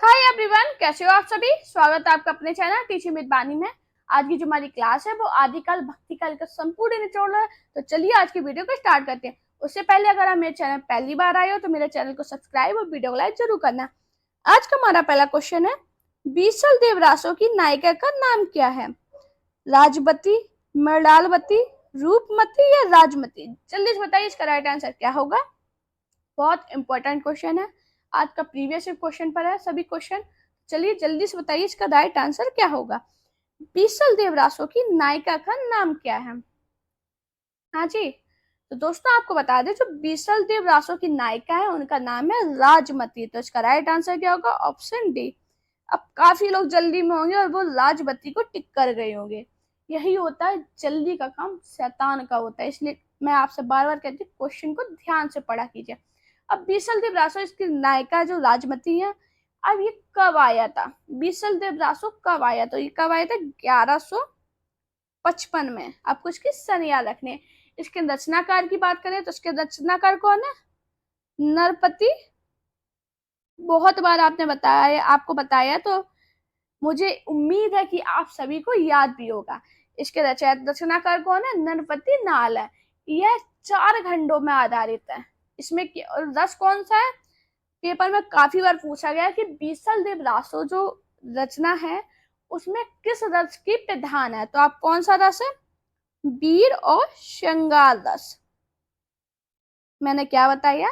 Hi everyone, कैसे हो आप सभी। स्वागत है आपका अपने चैनल टीचिंग विद बानी में। आज की जो हमारी क्लास है वो आदिकाल भक्तिकाल का संपूर्ण निचोड़ है। तो चलिए आज की वीडियो को स्टार्ट करते हैं। उससे पहले अगर आप मेरे चैनल पहली बार आए हो तो मेरे चैनल को सब्सक्राइब और वीडियो को लाइक जरूर करना। आज का हमारा पहला क्वेश्चन है, बीसल देवरासो की नायिका का नाम क्या है। राजबती, मृणालवती, रूपमती या राजमती। जल्दी से बताइए इसका राइट आंसर क्या होगा। बहुत इंपॉर्टेंट क्वेश्चन है, आज का प्रीवियस क्वेश्चन पर है सभी क्वेश्चन। चलिए जल्दी से बताइए इसका राइट आंसर क्या होगा। बीसल देवरासो की नायिका का नाम क्या है। हाँ जी, तो दोस्तों आपको बता दें जो बीसल देवरासो की नायिका है उनका नाम है राजमती। तो इसका राइट आंसर क्या होगा, ऑप्शन डी। अब काफी लोग जल्दी में होंगे और वो राजमती को टिक कर गए होंगे। यही होता है, जल्दी का काम शैतान का होता है, इसलिए मैं आपसे बार बार कहती हूँ क्वेश्चन को ध्यान से पढ़ा कीजिए। अब बीसल देव रासो इसकी नायिका जो राजमती है, अब ये कब आया था, बीसल देव रासो कब आया, तो ये कब आया था 1155 में। आपको इसके सन याद रखने। इसके रचनाकार की बात करें तो इसके रचनाकार कौन है, नरपति। बहुत बार आपने बताया, आपको बताया, तो मुझे उम्मीद है कि आप सभी को याद भी होगा। इसके रचनाकार कौन है, नरपति नाल है। यह 4 खंडों में आधारित है। इसमें रस कौन सा है, पेपर में काफी बार पूछा गया कि बीसल देव रासो जो रचना है उसमें किस रस की प्रधान है। तो आप कौन सा रस है, वीर और श्रृंगार रस। मैंने क्या बताया,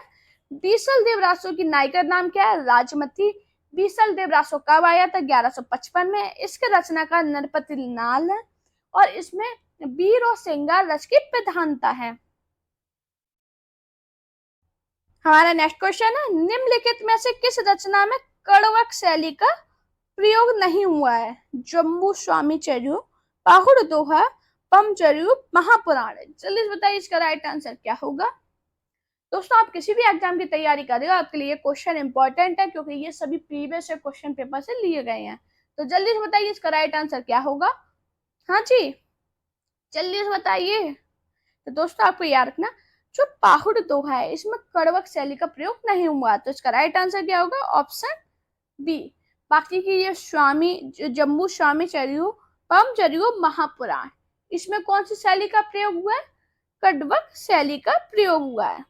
बीसल देव रासो की नायिका नाम क्या है, राजमती। बीसल देव रासो कब आया था, 1155 में। इसके रचनाकार नरपति नाल है और इसमें वीर और श्रृंगार रस की प्रधानता है। हमारा नेक्स्ट क्वेश्चन है, निम्नलिखित में से किस रचना में कड़वक शैली का प्रयोग नहीं हुआ है। जम्बू स्वामी चर्यु, पाहुड़ दोहा, पमचर्यु, महापुराण। जल्दी से बताइए इसका राइट आंसर क्या होगा। दोस्तों आप किसी भी एग्जाम की तैयारी कर रहे हो, आपके लिए क्वेश्चन इंपॉर्टेंट है क्योंकि ये सभी प्रीवियस क्वेश्चन पेपर से लिए गए हैं। तो जल्दी से बताइए इसका राइट आंसर क्या होगा। हाँ जी, जल्दी से बताइए। तो दोस्तों आपको याद रखना, जो पाहुड़ दोहा है इसमें कड़वक शैली का प्रयोग नहीं हुआ, तो इसका राइट आंसर क्या होगा, ऑप्शन बी। बाकी की ये स्वामी जम्बू स्वामी चर्यु, पम चर्यु, महापुराण, इसमें कौन सी शैली का प्रयोग हुआ है, कड़वक शैली का प्रयोग हुआ है।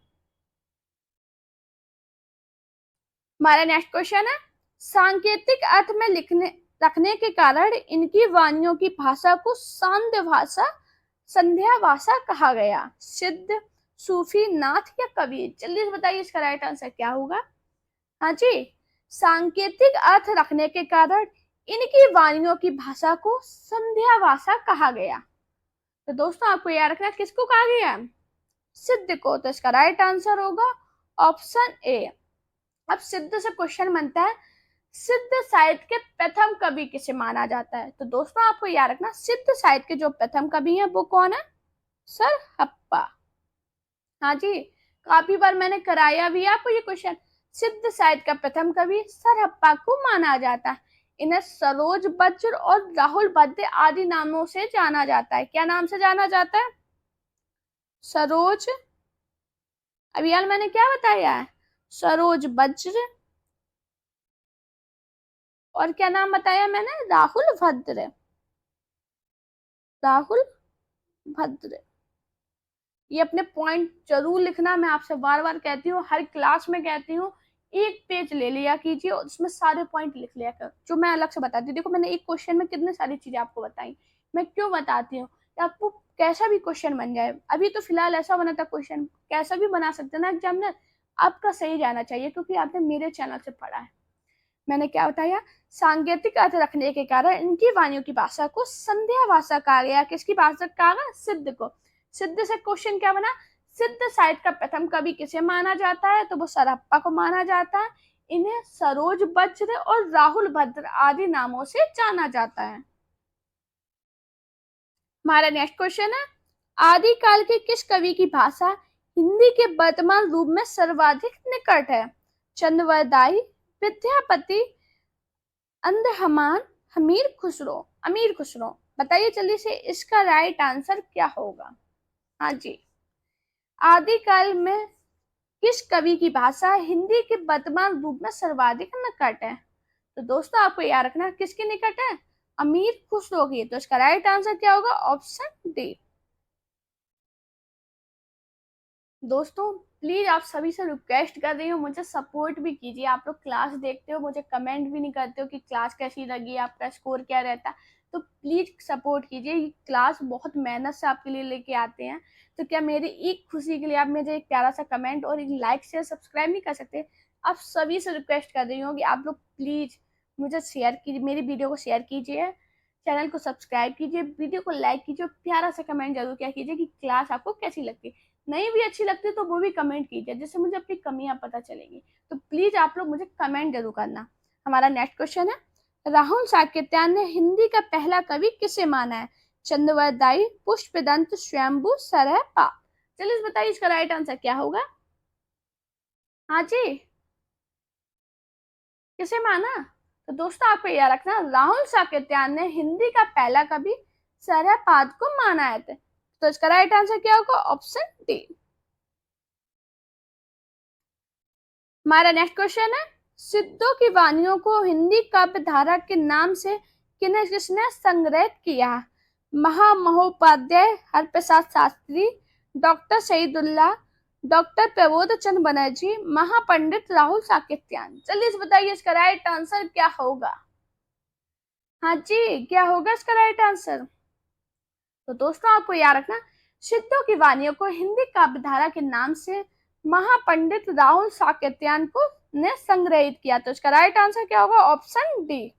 हमारा नेक्स्ट क्वेश्चन है, सांकेतिक अर्थ में लिखने रखने के कारण इनकी वाणियों की भाषा को सांध्य भाषा, संध्या भाषा कहा गया। सिद्ध, सूफी, नाथ या कवि। जल्दी से बताइए इसका राइट आंसर क्या होगा। हाँ जी, सांकेतिक अर्थ रखने के कारण इनकी वाणियों की भाषा को संध्या भाषा कहा गया। तो दोस्तों आपको याद रखना किसको कहा गया, सिद्ध को। तो इसका राइट आंसर होगा ऑप्शन ए। अब सिद्ध से क्वेश्चन बनता है, सिद्ध साहित्य के प्रथम कवि किसे माना जाता है। तो दोस्तों आपको याद रखना सिद्ध साहित्य के जो प्रथम कवि हैं वो कौन है, सर हप्पा। हाँ जी, काफी बार मैंने कराया भी आपको ये क्वेश्चन। सिद्ध साहित्य का प्रथम कवि सर हप्पा को माना जाता है। इन्हें सरोज वज्र और राहुल भद्र आदि नामों से जाना जाता है। क्या नाम से जाना जाता है, सरोज, अभी यार मैंने क्या बताया है, सरोज वज्र, और क्या नाम बताया मैंने, राहुल भद्र, राहुल भद्र। ये अपने पॉइंट जरूर लिखना, मैं आपसे बार बार कहती हूँ, हर क्लास में कहती हूँ, एक पेज ले लिया कीजिए और उसमें सारे पॉइंट लिख लिया कर जो मैं अलग से बताती हूँ। देखो मैंने एक क्वेश्चन में कितनी सारी चीजें आपको बताई। मैं क्यों बताती हूँ, आपको कैसा भी क्वेश्चन बन जाए। अभी तो फिलहाल ऐसा बना था क्वेश्चन, कैसा भी बना सकते ना एग्जामिनर, आपका सही जाना चाहिए क्योंकि आपने मेरे चैनल से पढ़ा है। मैंने क्या बताया, सांकेतिक अर्थ रखने के कारण इनकी वाणियों की भाषा को संध्या भाषा कहा गया। किसकी भाषा कहा गया, सिद्ध को। सिद्ध से क्वेश्चन क्या बना, सिद्ध साहित्य का प्रथम कवि किसे माना जाता है, तो वो सरहप्पा को माना जाता है। इन्हें सरोज वज्र और राहुल भद्र आदि नामों से जाना जाता है। हमारा नेक्स्ट क्वेश्चन है, आदिकाल के किस कवि की भाषा हिंदी के वर्तमान रूप में सर्वाधिक निकट है। चंद्रवरदाई, विद्यापति, अंदहमान, अमीर खुसरो। बताइए जल्दी से इसका राइट आंसर क्या होगा। हाँ जी, आदिकाल में किस कवि की भाषा हिंदी के वर्तमान रूप में सर्वाधिक निकट है। तो दोस्तों आपको याद रखना किसके निकट है, अमीर खुसरो की। तो इसका राइट आंसर क्या होगा, ऑप्शन डी। दोस्तों प्लीज आप सभी से रिक्वेस्ट कर रही हूँ, मुझे सपोर्ट भी कीजिए। आप लोग क्लास देखते हो, मुझे कमेंट भी नहीं करते हो कि क्लास कैसी लगी, आपका स्कोर क्या रहता है। तो प्लीज सपोर्ट कीजिए, ये क्लास बहुत मेहनत से आपके लिए लेके आते हैं। तो क्या मेरी एक खुशी के लिए आप मुझे एक प्यारा सा कमेंट और एक लाइक शेयर सब्सक्राइब नहीं कर सकते। आप सभी से रिक्वेस्ट कर रही हूँ कि आप लोग प्लीज मुझे शेयर कीजिए, मेरी वीडियो को शेयर कीजिए, चैनल को सब्सक्राइब कीजिए, वीडियो को लाइक कीजिए, प्यारा सा कमेंट जरूर क्या कीजिए कि क्लास आपको कैसी लगती। नहीं भी अच्छी लगती है तो वो भी कमेंट कीजिए, जिससे मुझे अपनी कमियां पता चलेंगी। तो प्लीज आप लोग मुझे कमेंट जरूर करना। हमारा नेक्स्ट क्वेश्चन है, राहुल साकेत्यान ने हिंदी का पहला कवि किसे माना है, चंद्रवरदाई, पुष्पदंत, स्वयंभू, सरहपा। चलिए बताइए इसका राइट आंसर क्या होगा। हाँ जी, किसे माना। तो दोस्तों आपको याद रखना, राहुल साकेत्यान ने हिंदी का पहला कवि सरहपाद को माना है। तो इसका राइट आंसर क्या होगा, ऑप्शन डी। हमारा नेक्स्ट क्वेश्चन है, सिद्धों की वाणियों को हिंदी काव्य धारा के नाम से किसने संग्रहित किया, महामहोपाध्याय हरप्रसाद शास्त्री, डॉक्टर शहीदुल्लाह, डॉक्टर प्रबोध चंद्र बनर्जी, महापंडित राहुल साकेत्यान। चलिए इस बताइए इसका राइट आंसर क्या होगा। हाँ जी, क्या होगा इसका राइट आंसर। तो दोस्तों आपको याद रखना, सिद्धों की वाणियों को हिंदी काव्य धारा के नाम से महापंडित राहुल साकेत्यान को ने संग्रहित किया। तो इसका राइट आंसर क्या होगा, ऑप्शन डी।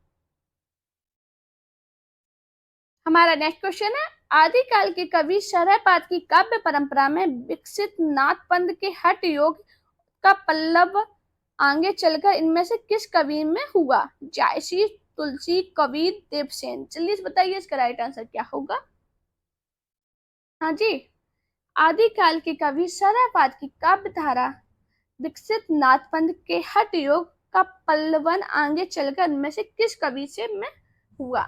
हमारा नेक्स्ट क्वेश्चन है, आदिकाल के कवि शरयपाद की काव्य परंपरा में विकसित नाथपंथ के हठ योग का पल्लव आगे चलकर इनमें से किस कवि में हुआ, जायसी, तुलसी, कबीर, देवसेन। चलिए बताइए इसका राइट आंसर क्या होगा। हाँ जी, आदिकाल के कवि शरयपाद की काव्य धारा विकसित नाथपंथ के हठ योग का पल्लवन आगे चलकर इनमें से किस कवि से में हुआ।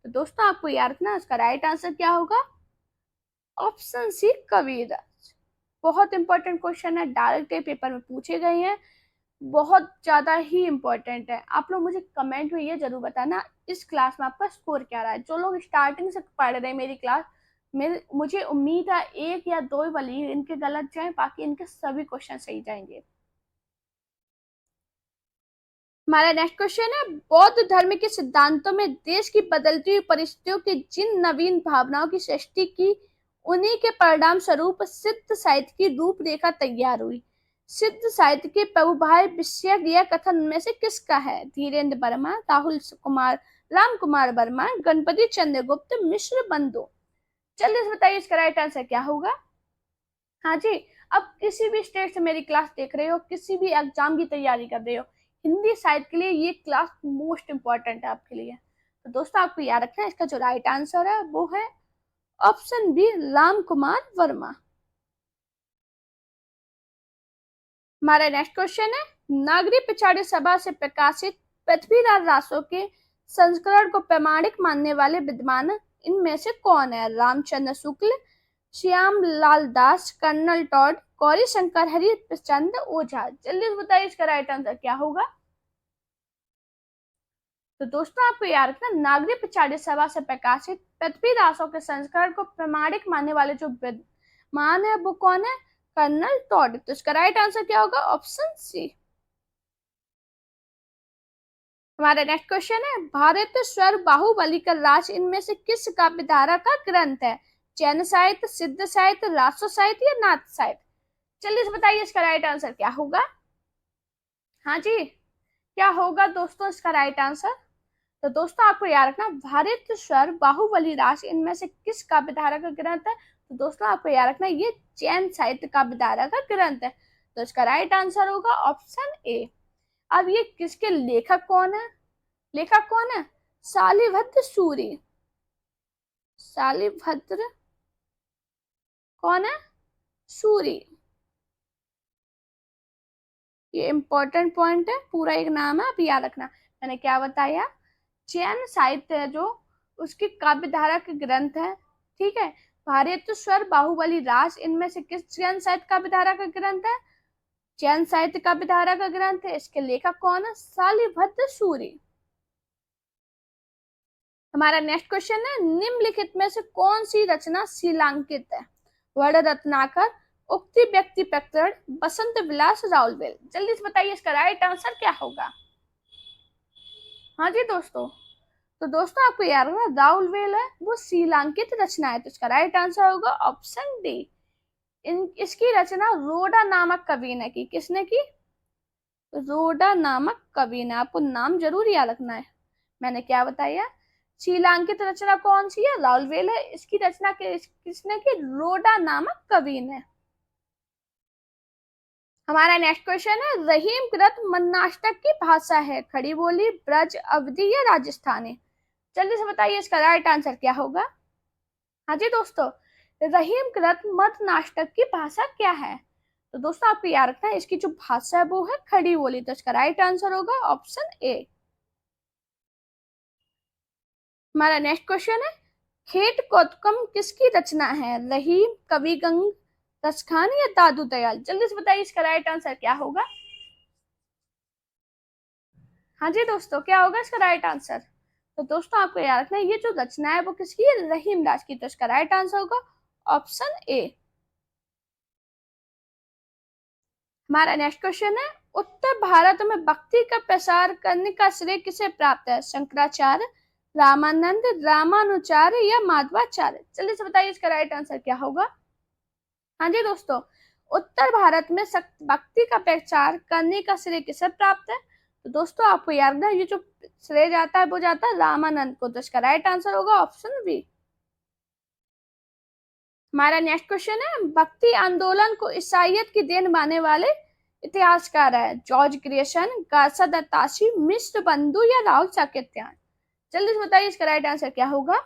तो दोस्तों आपको याद रखना इसका राइट आंसर क्या होगा, ऑप्शन सी, कबीरदास। बहुत इंपॉर्टेंट क्वेश्चन है, डायरेक्ट पेपर में पूछे गए हैं, बहुत ज्यादा ही इंपॉर्टेंट है। आप लोग मुझे कमेंट में ये जरूर बताना इस क्लास में आपका स्कोर क्या रहा है। जो लोग स्टार्टिंग से पढ़ रहे हैं मेरी क्लास, मुझे उम्मीद है एक या दो वाली इनके गलत जाए, बाकी इनके सभी क्वेश्चन सही जाएंगे। हमारा नेक्स्ट क्वेश्चन है, बौद्ध धर्म के सिद्धांतों में देश की बदलती हुई परिस्थितियों की जिन नवीन भावनाओं की सृष्टि की, उन्हीं के परिणाम स्वरूप सिद्ध साहित्य की रूपरेखा तैयार हुई। सिद्ध साहित्य के प्रभुभाय विषयक यह कथन में से किसका है, धीरेन्द्र वर्मा, राहुल कुमार, राम कुमार वर्मा, गणपति चंद्रगुप्त, मिश्र बंधु। चलिए बताइए इसका राइट आंसर क्या होगा। हाँ जी, अब किसी भी स्टेट से मेरी क्लास देख रहे हो, किसी भी एग्जाम की तैयारी कर रहे हो, हिंदी साहित्य के लिए ये क्लास मोस्ट इंपॉर्टेंट है आपके लिए। तो दोस्तों आपको याद रखना है इसका जो राइट आंसर है वो है ऑप्शन बी, राम कुमार वर्मा। हमारा नेक्स्ट क्वेश्चन है, नागरिक पिछाड़ी सभा से प्रकाशित पृथ्वीराज रासो के संस्करण को प्रामाणिक मानने वाले विद्वान इनमें से कौन है, रामचंद्र शुक्ल, श्याम लाल दास, कर्नल टॉड, गौरी शंकर हरिचंद ओझा। जल्दी बताइए इसका राइट आंसर क्या होगा। तो दोस्तों आपको याद रखना, नागरिक पिछाड़ी सभा से प्रकाशित पृथ्वीरासों के संस्करण को प्रामाणिक मानने वाले जो विद्वान है वो कौन है, कर्नल टॉड। तो इसका राइट आंसर क्या होगा, ऑप्शन सी। हमारा नेक्स्ट क्वेश्चन है, भारत स्वर बाहुबली का राज इनमें से किस काव्य धारा का ग्रंथ है, जैन साहित्य, सिद्ध साहित्य, राष्ट्र साहित्य या नाथ साहित्य। चलिए बताइए इसका राइट आंसर क्या होगा। हाँ जी, क्या होगा दोस्तों इसका राइट आंसर। तो दोस्तों आपको याद रखना, भारत स्वर बाहुबली राज इनमें से किस काव्य धारा का ग्रंथ है। तो दोस्तों आपको याद रखना ये जैन साहित्य काव्य धारा का ग्रंथ है। तो इसका राइट आंसर होगा ऑप्शन ए। अब ये किसके लेखक कौन है, लेखक कौन है, शालिभद्र सूरी। शालिभद्र कौन है, सूरी। ये इंपॉर्टेंट पॉइंट है, पूरा एक नाम है, आप याद रखना। मैंने क्या बताया, जैन साहित्य है जो उसकी काव्य धारा के ग्रंथ है, ठीक है। भारत स्वर बाहुबली राज इनमें से किस जैन साहित्य काव्य धारा का ग्रंथ है, जैन साहित्य काव्य धारा का ग्रंथ है। इसके लेखक कौन है, शालिभद्र सूरी। हमारा नेक्स्ट क्वेश्चन है, निम्नलिखित में से कौन सी रचना शीलांकित है? वर्ण रत्नाकर, उक्ति व्यक्ति प्रकरण, बसंत विलास, राउलवेल। जल्दी से बताइए इसका राइट आंसर क्या होगा। हाँ जी दोस्तों, तो दोस्तों आपको याद होगा राउलवेल है वो शीलांकित रचना है, तो इसका राइट आंसर होगा ऑप्शन डी। इसकी रचना रोडा नामक कवि ने की। किसने की? रोडा नामक कवि ने। आपको नाम जरूर याद रखना है। मैंने क्या बताया? शीलांकित रचना कौन सी है? राउलवेल है। इसकी रचना किसने की? रोडा नामक कवि ने। हमारा नेक्स्ट क्वेश्चन है, रहीम कृत मन्नाष्टक की भाषा है? खड़ी बोली, ब्रज, अवधी या राजस्थानी? जल्दी से बताइए इसका राइट आंसर क्या होगा। हाँ जी दोस्तों, रहीम कृत मन्नाष्टक की भाषा क्या है? तो दोस्तों आपको याद रखना है इसकी जो भाषा है वो है खड़ी बोली, तो इसका राइट आंसर होगा ऑप्शन ए। हमारा नेक्स्ट क्वेश्चन है, खेट कौतुकम किसकी रचना है? रहीम, कवि गंग, रसखान या दादू दयाल? जल्दी से बताइए इसका राइट आंसर क्या होगा। हाँ जी दोस्तों, क्या होगा इसका राइट आंसर? तो दोस्तों आपको याद रखना है ये जो रचना है वो किसकी है? रहीम दास की, तो इसका राइट आंसर होगा ऑप्शन ए। हमारा नेक्स्ट क्वेश्चन है, उत्तर भारत में भक्ति का प्रसार करने का श्रेय किसे प्राप्त है? शंकराचार्य, रामानंद, रामानुचार्य या माधवाचार्य? जल्दी से बताइए इसका राइट आंसर क्या होगा। हाँ जी दोस्तों, उत्तर भारत में भक्ति का प्रचार करने का श्रेय किसे प्राप्त है? तो दोस्तों आपको याद रखना ये जो श्रेय जाता है वो जाता है रामानंद को, तो इसका राइट आंसर होगा ऑप्शन बी। हमारा नेक्स्ट क्वेश्चन है, भक्ति आंदोलन को ईसाइयत की देन मानने वाले इतिहासकार है? जॉर्ज ग्रेसन, गासा दत्तासी, मिश्र बंधु या राहुल साकेत्यान? जल्दी से बताइए इसका राइट आंसर क्या होगा।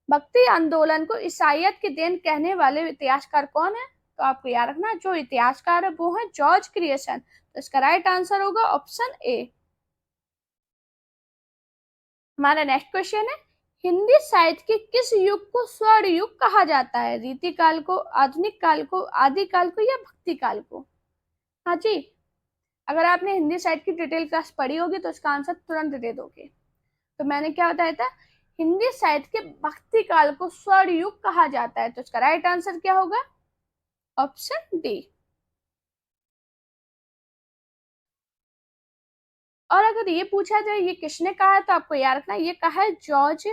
भक्ति आंदोलन को ईसाइयत की देन कहने वाले इतिहासकार कौन है? तो आपको याद रखना जो इतिहासकार है वो है जॉर्ज क्रिएशन, तो इसका राइट आंसर होगा ऑप्शन ए। हमारा नेक्स्ट क्वेश्चन है, हिंदी साहित्य के किस युग को स्वर्ण युग कहा जाता है? रीति काल को, आधुनिक काल को, आदि काल को या भक्ति काल को? हाँ जी, अगर आपने हिंदी साहित्य की डिटेल क्लास पढ़ी होगी तो इसका आंसर तुरंत दे दोगे। तो मैंने क्या बताया था, हिंदी साहित्य के भक्ति काल को स्वर्ण युग कहा जाता है, तो इसका राइट आंसर क्या होगा। Option D. और अगर ये पूछा जाए ये किसने कहा है तो आपको याद रखना ये कहा है जॉर्ज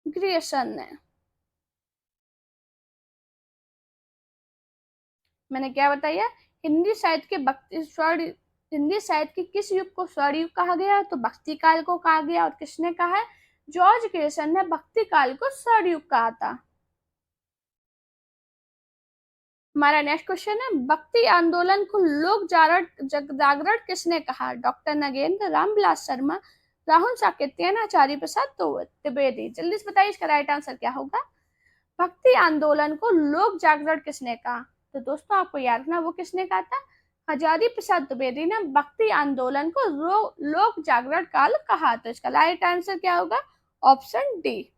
ग्रियर्सन ने। मैंने क्या बताया, हिंदी साहित्य के भक्ति स्वर्ण, हिंदी साहित्य के किस युग को स्वर्ण युग कहा गया? तो भक्ति काल को कहा गया। और किसने कहा है? जॉर्ज ग्रियर्सन ने भक्ति काल को स्वर्ण युग कहा था। हमारा नेक्स्ट क्वेश्चन है, भक्ति आंदोलन को लोक जागरण किसने कहा? डॉक्टर नगेंद्र, रामविलास शर्मा, राहुल साकेतियन, आचार्य प्रसाद द्विवेदी? जल्दी से बताइए इसका राइट आंसर क्या होगा। भक्ति आंदोलन को लोक जागरण किसने कहा? तो दोस्तों आपको याद रखना वो किसने कहा था। आचार्य प्रसाद द्विवेदी ने भक्ति आंदोलन को लोक जागरण काल कहा, तो इसका राइट आंसर क्या होगा। Option D.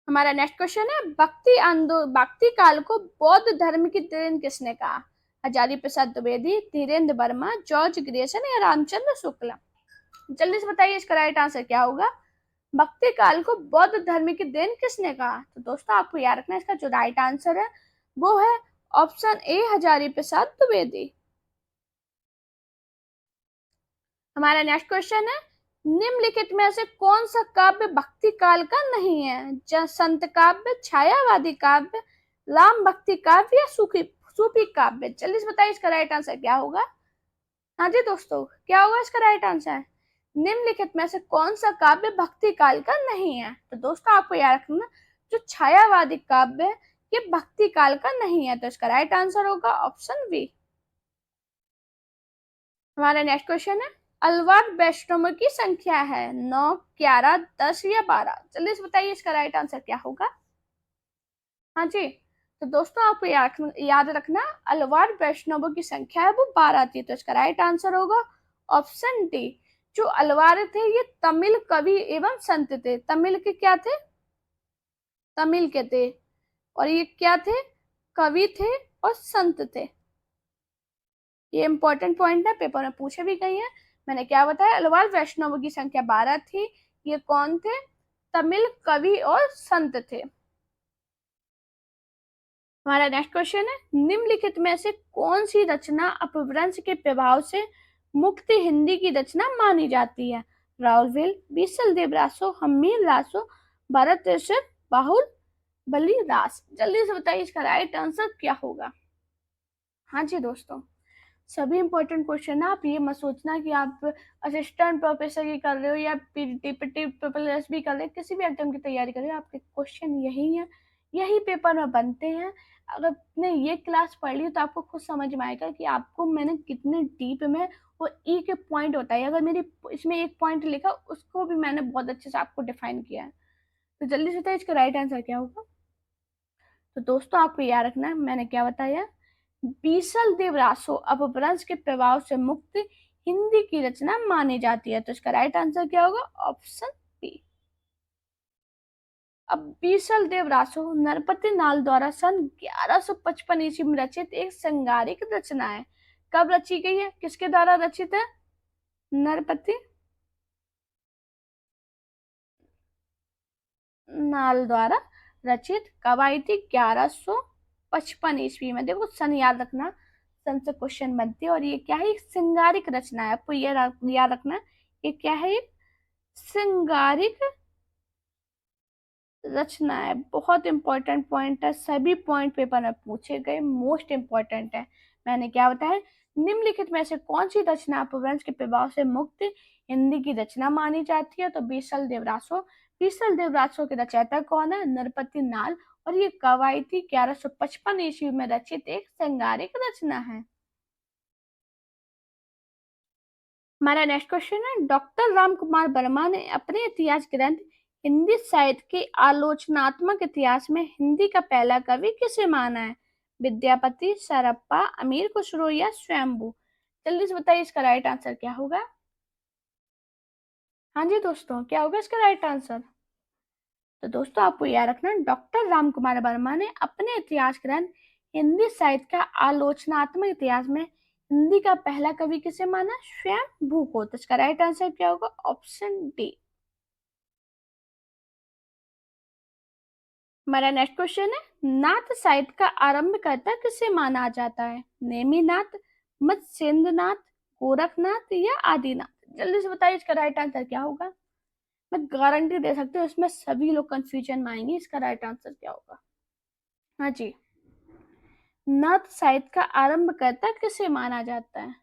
हमारा नेक्स्ट क्वेश्चन है, भक्ति काल को बौद्ध धर्म की देन किसने कहा? आचार्य प्रसाद द्विवेदी, धीरेन्द्र वर्मा, जॉर्ज ग्रेसन या रामचंद्र शुक्ला? जल्दी से बताइए इसका राइट आंसर क्या होगा। भक्ति काल को बौद्ध धर्म की देन किसने कहा? तो दोस्तों आपको याद रखना इसका जो राइट आंसर है वो है ऑप्शन ए, आचार्य प्रसाद द्विवेदी। हमारा नेक्स्ट क्वेश्चन है, निम्नलिखित में से कौन सा काव्य भक्ति काल का नहीं है? संत काव्य, छायावादी काव्य, राम भक्ति काव्य या सूफी काव्य? जल्दी से बताइए इसका राइट आंसर क्या होगा। हाँ जी दोस्तों, क्या होगा इसका राइट आंसर। निम्नलिखित में से कौन सा काव्य भक्ति काल का नहीं है? तो दोस्तों आपको याद रखना जो छायावादी काव्य ये भक्ति काल का नहीं है, तो इसका राइट आंसर होगा ऑप्शन बी। हमारा नेक्स्ट क्वेश्चन है, अलवर वैष्णवों की संख्या है 9, 11, 10 या 12? जल्दी से बताइए इसका राइट आंसर क्या होगा। हाँ जी, तो दोस्तों आपको याद रखना अलवर वैष्णवों की संख्या है वो 12 थी, तो इसका राइट आंसर होगा ऑप्शन डी। जो अलवार थे ये तमिल कवि एवं संत थे। तमिल के क्या थे? तमिल के थे। और ये क्या थे? कवि थे और संत थे। ये इंपॉर्टेंट पॉइंट है, पेपर में पूछे भी गए हैं। मैंने क्या बताया, अलवार वैष्णव की संख्या 12 थी। ये कौन थे? तमिल कवि और संत थे। हमारा नेक्स्ट क्वेश्चन है, निम्नलिखित में से कौन सी रचना अपभ्रंश के प्रभाव से मुक्त हिंदी की रचना मानी जाती है? राउलवेल, बीसल देव रासो, हमीर रासो, भरत तीसर, बाहुल बली रास। जल्दी से बताइए इसका राइट आंसर क्या होगा। हाँ जी दोस्तों, सभी इंपॉर्टेंट क्वेश्चन है। आप ये मत सोचना कि आप असिस्टेंट प्रोफेसर की कर रहे हो या डिप्टी प्रोफेसर भी कर रहे हो, किसी भी एग्जाम की तैयारी कर रहे हो, आपके क्वेश्चन यही है, यही पेपर में बनते हैं। अगर आपने ये क्लास पढ़ ली तो आपको खुद समझ में आएगा कि आपको मैंने कितने डीप में वो ई के पॉइंट होता है, अगर मेरी इसमें एक पॉइंट लिखा उसको भी मैंने बहुत अच्छे से आपको डिफाइन किया है। तो जल्दी से बताइए इसका राइट आंसर क्या होगा। तो दोस्तों आपको याद रखना है मैंने क्या बताया, बीसल देव रासो अपभ्रंश के प्रभाव से मुक्त हिंदी की रचना मानी जाती है। तो इसका राइट आंसर क्या होगा? Option B. अब बीसल देव रासो नरपति नाल द्वारा सन 1155 ईस्वी में रचित एक संगारिक रचना है। कब रची गई है, किसके द्वारा रचित है? नरपति नाल द्वारा रचित। कब आई थी? 1155 ईस्वी में। देखो सन याद रखना, सन से क्वेश्चन बनते हैं। और ये क्या है? एक श्रृंगारिक रचना है, आपको ये याद रखना है। ये क्या है? एक श्रृंगारिक रचना है। बहुत इंपॉर्टेंट पॉइंट है, सभी पॉइंट पेपर में पूछे गए, मोस्ट इंपॉर्टेंट है। मैंने क्या बताया, निम्नलिखित में से कौन सी रचना अपभ्रंश के प्रभाव से मुक्त हिंदी की रचना मानी जाती है? तो बीसल देवरासो। बीसल देवरासो के रचयिता कौन है? नरपति नाल। और ये कवायती 1155 ईस्वी में रचित एक श्रृंगारिक रचना है। हमारा नेक्स्ट क्वेश्चन है, डॉक्टर राम कुमार वर्मा ने अपने इतिहास ग्रंथ हिंदी साहित्य के आलोचनात्मक इतिहास में हिंदी का पहला कवि किसे माना है? विद्यापति, सरप्पा, अमीर खुसरो या स्वयंभू? जल्दी से बताइए इसका राइट आंसर क्या होगा। हाँ जी दोस्तों, क्या होगा इसका राइट आंसर? तो दोस्तों आपको याद रखना, डॉक्टर राम कुमार वर्मा ने अपने इतिहास ग्रंथ हिंदी साहित्य का आलोचनात्मक इतिहास में हिंदी का पहला कवि किसे माना? स्वयंभू को। तो इसका राइट आंसर क्या होगा? Option D. हमारा नेक्स्ट क्वेश्चन है, नाथ साहित्य का आरंभकर्ता किसे माना जाता है? नेमिनाथ, मत्स्येंद्रनाथ, गोरखनाथ या आदिनाथ? जल्दी से बताइए इसका राइट आंसर क्या होगा। मैं गारंटी दे सकती हूँ इसमें सभी लोग कंफ्यूजन में आएंगे, इसका राइट आंसर क्या होगा। हाँ जी, नाथ साहित्य का आरंभकर्ता किसे माना जाता है?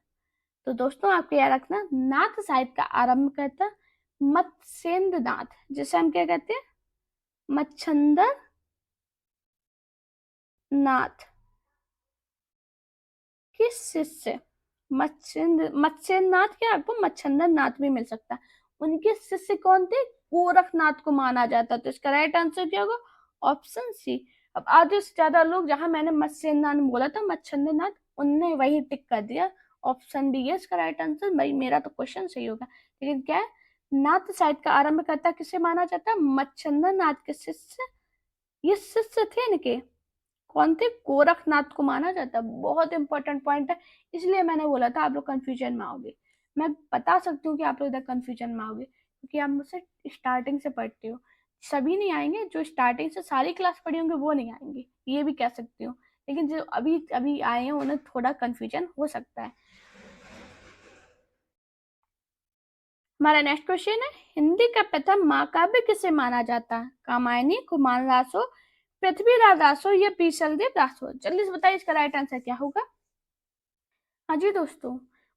तो दोस्तों आपको याद रखना, नाथ साहित्य का आरंभकर्ता मत्स्येंद्रनाथ, जिसे हम क्या कहते हैं? मच्छंदर नाथ किस शिष्य? मत्स्यनाथ क्या, आपको मच्छंदर नाथ भी मिल सकता है। उनके शिष्य कौन थे? गोरखनाथ को माना जाता है। तो इसका राइट आंसर क्या होगा? Option C. अब आधे से ज्यादा लोग, जहां मैंने मत्स्यनाथ बोला था मच्छंदर नाथ, उनने वही टिक कर दिया। ऑप्शन डी है इसका राइट आंसर। भाई मेरा तो क्वेश्चन सही होगा, लेकिन क्या है, नाथ साहित्य का आरंभकर्ता किसे माना जाता है? मच्छंदर नाथ के शिष्य, ये शिष्य थे इनके, कौन थे? गोरखनाथ को माना जाता है। बहुत इंपॉर्टेंट पॉइंट है, इसलिए मैंने बोला था आप लोग कंफ्यूजन में आओगे। मैं बता सकती हूँ कि आप लोग इधर कंफ्यूजन में आओगे, क्योंकि आप मुझसे स्टार्टिंग से पढ़ते हो। सभी नहीं आएंगे, जो स्टार्टिंग से सारी क्लास पढ़ी होंगे वो नहीं आएंगे, ये भी कह सकती हूँ। लेकिन जो अभी अभी आए हैं उन्हें थोड़ा कंफ्यूजन हो सकता है। हमारा नेक्स्ट क्वेश्चन है, हिंदी का प्रथम महाकाव्य किसे माना जाता है? कामायनी, कुमार रासो, पृथ्वीराज रासो या बीसल देव रासो? जल्दी से बताइए इसका राइट आंसर क्या होगा। हाँ जी दोस्तों,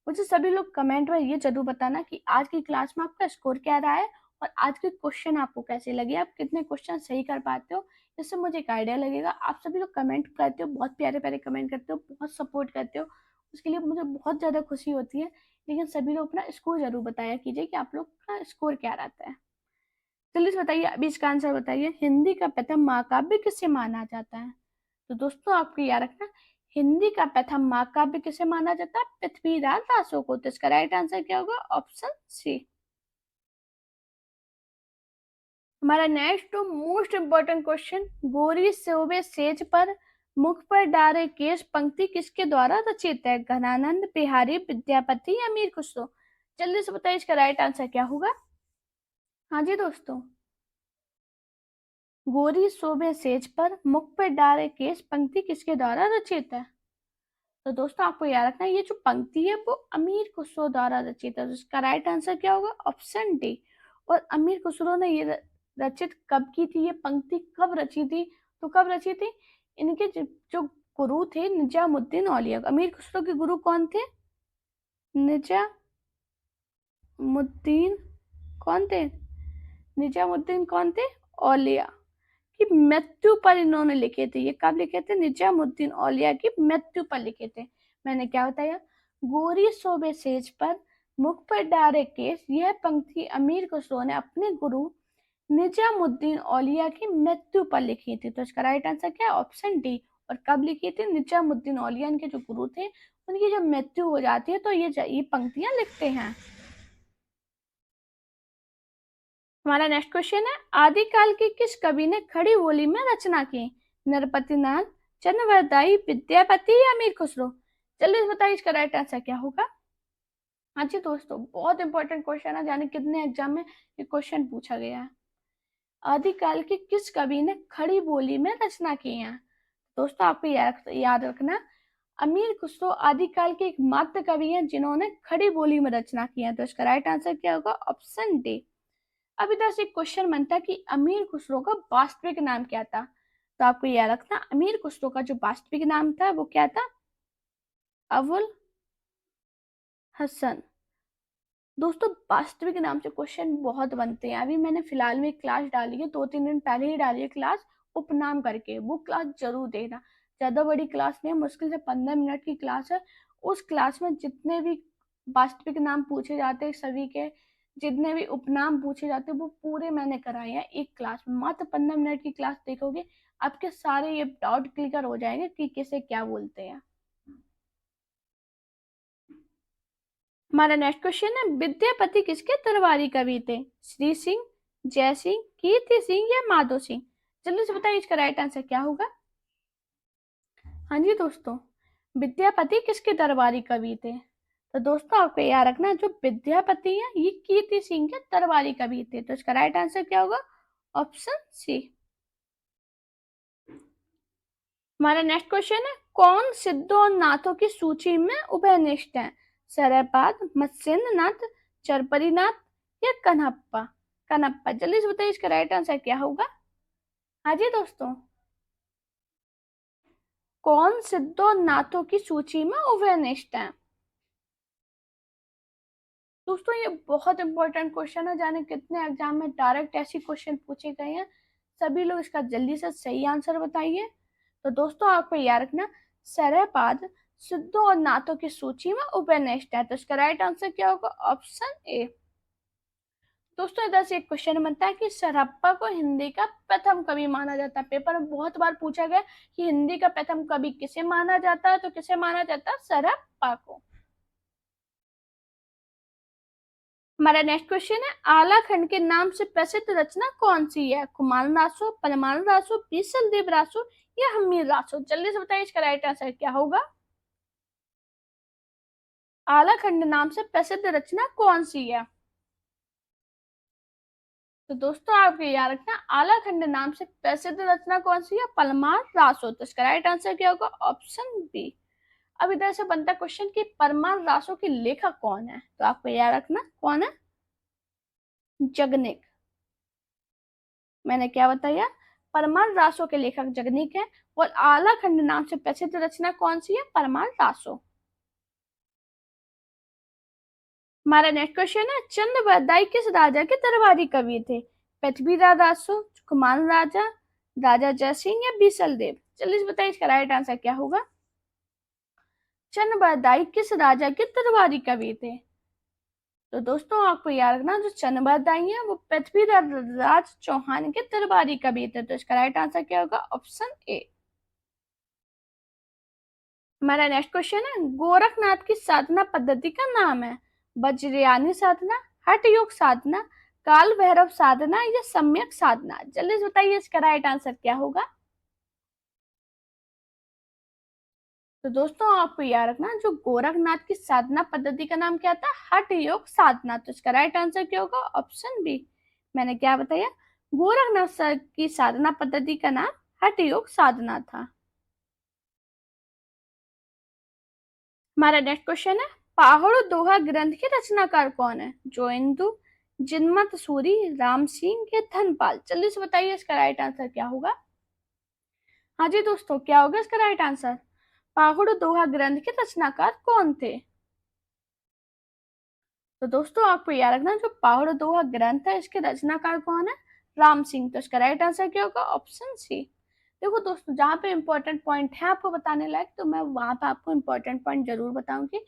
मुझे सभी लोग कमेंट में ये जरूर बताना कि आज की क्लास में आपका स्कोर क्या रहा है और आज के क्वेश्चन आपको कैसे लगे, आप कितने क्वेश्चन सही कर पाते हो। इससे मुझे एक आइडिया लगेगा। आप सभी लोग कमेंट करते हो, बहुत प्यारे प्यारे कमेंट करते हो, बहुत सपोर्ट करते हो, उसके लिए मुझे बहुत ज़्यादा खुशी होती है। लेकिन सभी लोग अपना स्कोर जरूर बताया कीजिए कि आप लोग का स्कोर क्या रहता है। जल्दी से बताइए, अभी इसका आंसर बताइए, हिंदी का प्रथम महाकाव्य किसे माना जाता है? तो दोस्तों आपको याद रखना, हिंदी का प्रथम महाकाव्य किसे माना जाता है? पृथ्वीराज रासो को। तो इसका राइट आंसर क्या होगा? Option C. हमारा नेक्स्ट मोस्ट इंपोर्टेंट क्वेश्चन, गोरी शोभे सेज पर मुख पर डारे केश पंक्ति किसके द्वारा रचित है? घनानंद, बिहारी, विद्यापति या मीर खुसरो? जल्दी से बताइए इसका राइट आंसर क्या होगा। हाँ जी दोस्तों, गोरी शोभे सेज पर, मुख पे डारे केश, पंक्ति किसके द्वारा रचित है। तो दोस्तों आपको याद रखना है, ये जो पंक्ति है वो अमीर खुसरो द्वारा रचित है। तो इसका राइट आंसर क्या होगा, ऑप्शन डी। और अमीर खुसरो ने ये रचित कब की थी, ये पंक्ति कब रची थी, तो कब रची थी, इनके जो गुरु थे निजामुद्दीन औलिया। अमीर खुसरो के गुरु कौन थे, निजामुद्दीन कौन थे, निजामुद्दीन कौन थे, औलिया की मृत्यु पर इन्होंने लिखे थे। ये कब लिखे थे, निजामुद्दीन औलिया की मृत्यु पर लिखे थे। मैंने क्या बताया, गोरी शोभे सेज पर, मुख पर डारे केश, यह पंक्ति अमीर खुसरो ने अपने गुरु निजामुद्दीन औलिया की मृत्यु पर लिखी थी। तो इसका राइट आंसर क्या है, ऑप्शन डी। और कब लिखी थी, निजामुद्दीन औलिया इनके जो गुरु थे, उनकी जब मृत्यु हो जाती है तो ये पंक्तियां लिखते हैं। हमारा नेक्स्ट क्वेश्चन है, आदिकाल के किस कवि ने खड़ी बोली में रचना की। नरपतिनाथ, चंद्रवरदाई, विद्यापति या अमीर खुसरो। जल्दी से बताइए इसका राइट आंसर क्या होगा। हाँ जी दोस्तों, बहुत इंपॉर्टेंट क्वेश्चन है, जाने कितने एग्जाम में ये क्वेश्चन पूछा गया है। आदिकाल के किस कवि ने खड़ी बोली में रचना की है। दोस्तों आपको याद रखना, अमीर खुसरो आदिकाल के एकमात्र कवि हैं जिन्होंने खड़ी बोली में रचना की है। तो इसका राइट आंसर क्या होगा, ऑप्शन डी। अब इधर से एक क्वेश्चन बनता है कि अमीर खुसरो का वास्तविक नाम क्या था। तो आपको याद रखना, अमीर खुसरो का जो वास्तविक नाम था वो क्या था, अबुल हसन। दोस्तों वास्तविक नाम से क्वेश्चन बहुत बनते हैं। अभी मैंने फिलहाल में एक क्लास डाली है, 2-3 दिन पहले ही डाली है क्लास, उपनाम करके। वो क्लास जरूर देखना, ज्यादा बड़ी क्लास नहीं है, मुश्किल से 15 मिनट की क्लास है। उस क्लास में जितने भी वास्तविक नाम पूछे जाते हैं सभी के, जितने भी उपनाम पूछे जाते हैं वो पूरे मैंने कराए हैं एक क्लास में। मात्र 15 मिनट की क्लास देखोगे, आपके सारे ये डाउट क्लियर हो जाएंगे कि किसे क्या बोलते हैं। हमारा नेक्स्ट क्वेश्चन है, विद्यापति किसके दरबारी कवि थे। श्री सिंह, जय सिंह, कीर्ति सिंह या माधो सिंह। जल्दी से बताइए इसका राइट आंसर क्या होगा। हाँ जी दोस्तों, विद्यापति किसके दरबारी कवि थे। तो दोस्तों आपको याद रखना, जो विद्यापति है ये कीर्ति सिंह के दरबारी कवि थे। तो इसका राइट आंसर क्या होगा, ऑप्शन सी। हमारा नेक्स्ट क्वेश्चन है, कौन सिद्धों और नाथों की सूची में उभयनिष्ठ है। सरयपाद, मत्स्येंद्र नाथ, चरपरी नाथ या कन्हप्पा। कनप्पा, जल्दी से बताइए इसका राइट आंसर क्या होगा। हाँ जी दोस्तों, कौन सिद्धों और नाथों की सूची में उभयनिष्ठ है। दोस्तों ये बहुत इंपॉर्टेंट क्वेश्चन है, जाने कितने एग्जाम में डायरेक्ट ऐसी क्वेश्चन पूछे गए हैं। सभी लोग इसका जल्दी से सही आंसर बताइए। तो दोस्तों आपको याद रखना, सरयपाद सिद्धों और नाथों की सूची में उभयनिष्ठ है। तो इसका राइट आंसर क्या होगा, ऑप्शन ए। दोस्तों इधर से एक क्वेश्चन बनता है कि सरहप्पा को हिंदी का प्रथम कवि माना जाता है। पेपर में बहुत बार पूछा गया कि हिंदी का प्रथम कवि किसे माना जाता है, तो किसे माना जाता है, सरहप्पा को। हमारा नेक्स्ट क्वेश्चन है, आला खंड के नाम से प्रसिद्ध रचना कौन सी है। कुमार रासो, परमाल रासो, बीसल देव रासो या हमीर रासो। जल्दी से बताइए इसका राइट आंसर क्या होगा। आला खंड नाम से प्रसिद्ध रचना कौन सी है। तो दोस्तों आपको याद रखना, आला खंड नाम से प्रसिद्ध रचना कौन सी है, परमार रासो। तो इसका राइट आंसर क्या होगा, ऑप्शन बी। अब इधर से बनता क्वेश्चन कि परमार रासो के लेखक कौन है। तो आपको याद रखना कौन है, जगनिक। मैंने क्या बताया, परमार रासो के लेखक जगनिक है। और आला खंड नाम से प्रसिद्ध रचना कौन सी है, परमार रासो। हमारा नेक्स्ट क्वेश्चन है, चंद्रवरदाई किस राजा के दरबारी कवि थे। पृथ्वीराज रासो, कुमार राजा, राजा जयसिंह या बीसल देव। जल्दी से बताइए इसका राइट आंसर क्या होगा। चंद्रवरदाई किस राजा के दरबारी कवि थे। तो दोस्तों आपको याद रखना, जो चंद्रवरदाई है वो पृथ्वीराज चौहान के दरबारी कवि थे। तो इसका राइट आंसर क्या होगा, ऑप्शन ए। हमारा नेक्स्ट क्वेश्चन है, गोरखनाथ की साधना पद्धति का नाम है। वज्रयानी साधना, हठ योग साधना, काल भैरव साधना या सम्यक साधना। जल्दी से बताइए इसका राइट आंसर क्या होगा। तो दोस्तों आपको याद रखना, जो गोरखनाथ की साधना पद्धति का नाम क्या था? हठ योग साधना। तो इसका राइट आंसर क्या होगा? Option B. मैंने क्या बताया? गोरखनाथ सर की साधना पद्धति का नाम हठ योग साधना था। हमारा नेक्स्ट क्वेश्चन है, पहाड़ दोहा ग्रंथ के रचनाकार कौन है? जोइंदू, जिनमत सूरी, राम सिंह या धनपाल? जल्दी से बताइए इसका राइट आंसर क्या होगा। हाँ जी दोस्तों, क्या होगा इसका राइट आंसर? पहाड़ दोहा ग्रंथ के रचनाकार कौन थे? तो दोस्तों आपको याद रखना, जो पहाड़ दोहा ग्रंथ है इसके रचनाकार कौन है? राम सिंह। तो इसका राइट आंसर क्या होगा? Option C. देखो दोस्तों, जहाँ पे इंपॉर्टेंट पॉइंट है आपको बताने लायक, तो मैं वहां पे आपको इंपॉर्टेंट पॉइंट जरूर बताऊंगी,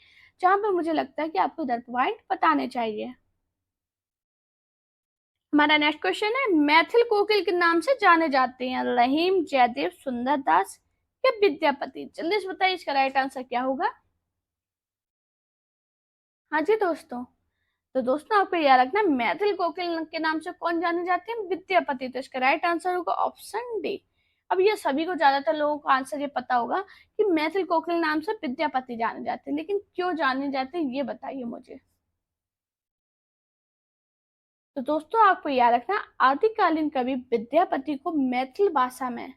जहाँ पे मुझे लगता है कि आपको इधर पॉइंट बताने चाहिए। हमारा नेक्स्ट क्वेश्चन है, मैथिल कोकिल के नाम से जाने जाते हैं रहीम, जयदेव, सुंदरदास या विद्यापति? जल्दी से बताइए इसका राइट आंसर क्या होगा। हाँ जी दोस्तों, तो दोस्तों आपको याद रखना, मैथिल कोकिल के नाम से कौन जाने जाते हैं? विद्यापति। तो इसका राइट आंसर होगा ऑप्शन डी। अब ये सभी को, ज्यादातर लोगों को आंसर ये पता होगा कि मैथिल कोकिल नाम से विद्यापति जाने जाते हैं, लेकिन क्यों जाने जाते हैं ये बताइए मुझे। तो दोस्तों आपको याद रखना, आदिकालीन कवि विद्यापति को मैथिल भाषा में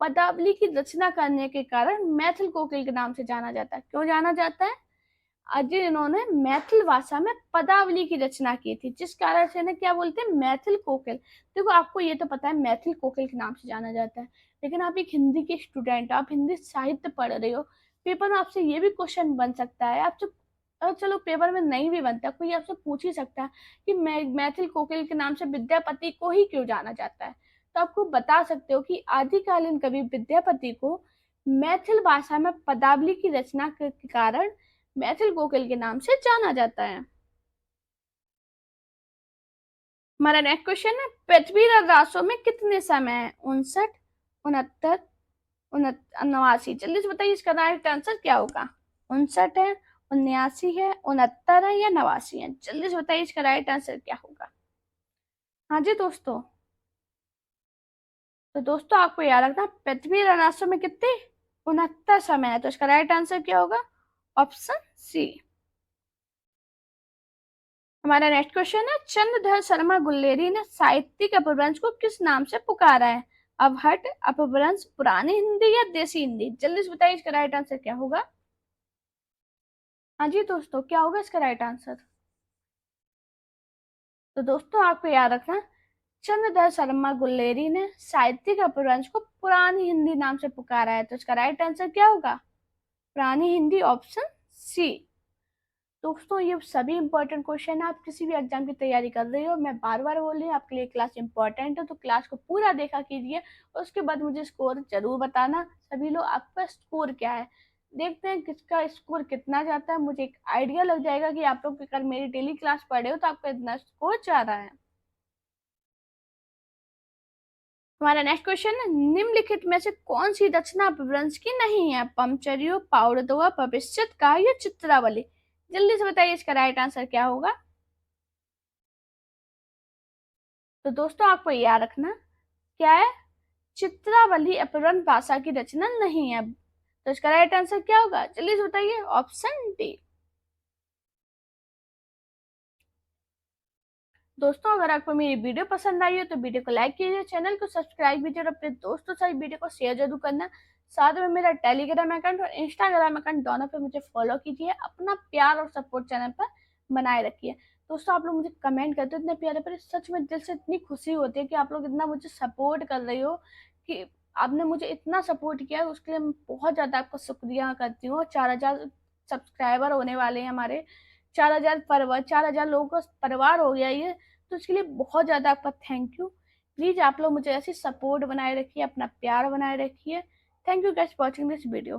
पदावली की रचना करने के कारण मैथिल कोकिल के नाम से जाना जाता है। क्यों जाना जाता है? आज इन्होंने मैथिल भाषा में पदावली की रचना की थी, जिस कारण से इन्हें क्या बोलते हैं? मैथिल कोकिल। देखो आपको ये तो पता है मैथिल कोकिल के नाम से जाना जाता है, लेकिन आप एक हिंदी के स्टूडेंट, आप हिंदी साहित्य पढ़ रहे हो, पेपर में आपसे ये भी क्वेश्चन बन सकता है आपसे। चलो पेपर में नहीं भी बनता, कोई आपसे पूछ ही सकता है कि मैथिल कोकिल के नाम से विद्यापति को ही क्यों जाना जाता है। तो आपको बता सकते हो कि आदिकालीन कवि विद्यापति को मैथिल भाषा में पदावली की रचना के कारण मैथिल कोकिल के नाम से जाना जाता है। हमारा नेक्स्ट क्वेश्चन है, पृथ्वी और रासो में कितने समय है? 59, 69, 89? जल्दी से बताइए इसका राइट आंसर क्या होगा। 59 है, 79 है, 69 है या 89 है? जल्दी से बताइए इसका राइट आंसर क्या होगा। हाँ जी दोस्तों, तो दोस्तों आपको याद रखना, पृथ्वी और रासो में कितने? 69 समय है। तो इसका राइट आंसर क्या होगा? Option C. हमारा नेक्स्ट क्वेश्चन है, चंद्रधर शर्मा गुल्लेरी ने साहित्यिक अपभ्रंश को किस नाम से पुकारा है? अवहट, अपभ्रंश, पुरानी हिंदी या देसी हिंदी? जल्दी से बताइए इसका राइट आंसर क्या होगा। हाँ जी दोस्तों, क्या होगा इसका राइट आंसर? तो दोस्तों आपको याद रखना, चंद्रधर शर्मा गुल्लेरी ने साहित्यिक अपभ्रंश को पुरानी हिंदी नाम से पुकारा है। तो इसका राइट आंसर क्या होगा? पुरानी हिंदी, ऑप्शन सी। दोस्तों ये सभी इंपॉर्टेंट क्वेश्चन है, आप किसी भी एग्जाम की तैयारी कर रहे हो, मैं बार बार बोल रही हूँ आपके लिए क्लास इंपॉर्टेंट है, तो क्लास को पूरा देखा कीजिए। उसके बाद मुझे स्कोर जरूर बताना, सभी लोग आपका स्कोर क्या है, देखते हैं किसका स्कोर कितना जाता है, मुझे एक आइडिया लग जाएगा कि आप लोग अगर मेरी डेली क्लास पढ़े हो तो आपका इतना स्कोर जा रहा है। हमारा नेक्स्ट क्वेश्चन है, निम्नलिखित में से कौन सी रचना अपभ्रंश की नहीं है? पंचर्यो, पावड़दोहा, भविष्यत का या चित्रावली? जल्दी से बताइए इसका राइट आंसर क्या होगा। तो दोस्तों आपको याद रखना, क्या है? चित्रावली अपभ्रंश भाषा की रचना नहीं है। तो इसका राइट आंसर क्या होगा? जल्दी से बताइए, ऑप्शन डी। दोस्तों अगर आपको मेरी वीडियो पसंद आई हो तो वीडियो को लाइक कीजिए, चैनल को सब्सक्राइब कीजिए और अपने दोस्तों से वीडियो को शेयर जरूर करना। साथ में मेरा टेलीग्राम अकाउंट और इंस्टाग्राम अकाउंट दोनों पे मुझे फॉलो कीजिए। अपना प्यार और सपोर्ट चैनल पर बनाए रखिए। दोस्तों आप लोग मुझे कमेंट करते हो इतने प्यारे प्यारे, सच में दिल से इतनी खुशी होती है कि आप लोग इतना मुझे सपोर्ट कर रही हो, कि आपने मुझे इतना सपोर्ट किया है, उसके लिए मैं बहुत ज़्यादा आपका शुक्रिया करती हूँ। 4,000 सब्सक्राइबर होने वाले हैं हमारे, 4,000 परिवार, 4,000 लोगों का परिवार हो गया ये, तो इसके लिए बहुत ज़्यादा आपका थैंक यू। प्लीज़ आप लोग मुझे ऐसी सपोर्ट बनाए रखिए, अपना प्यार बनाए रखिए। Thank you guys for watching this video.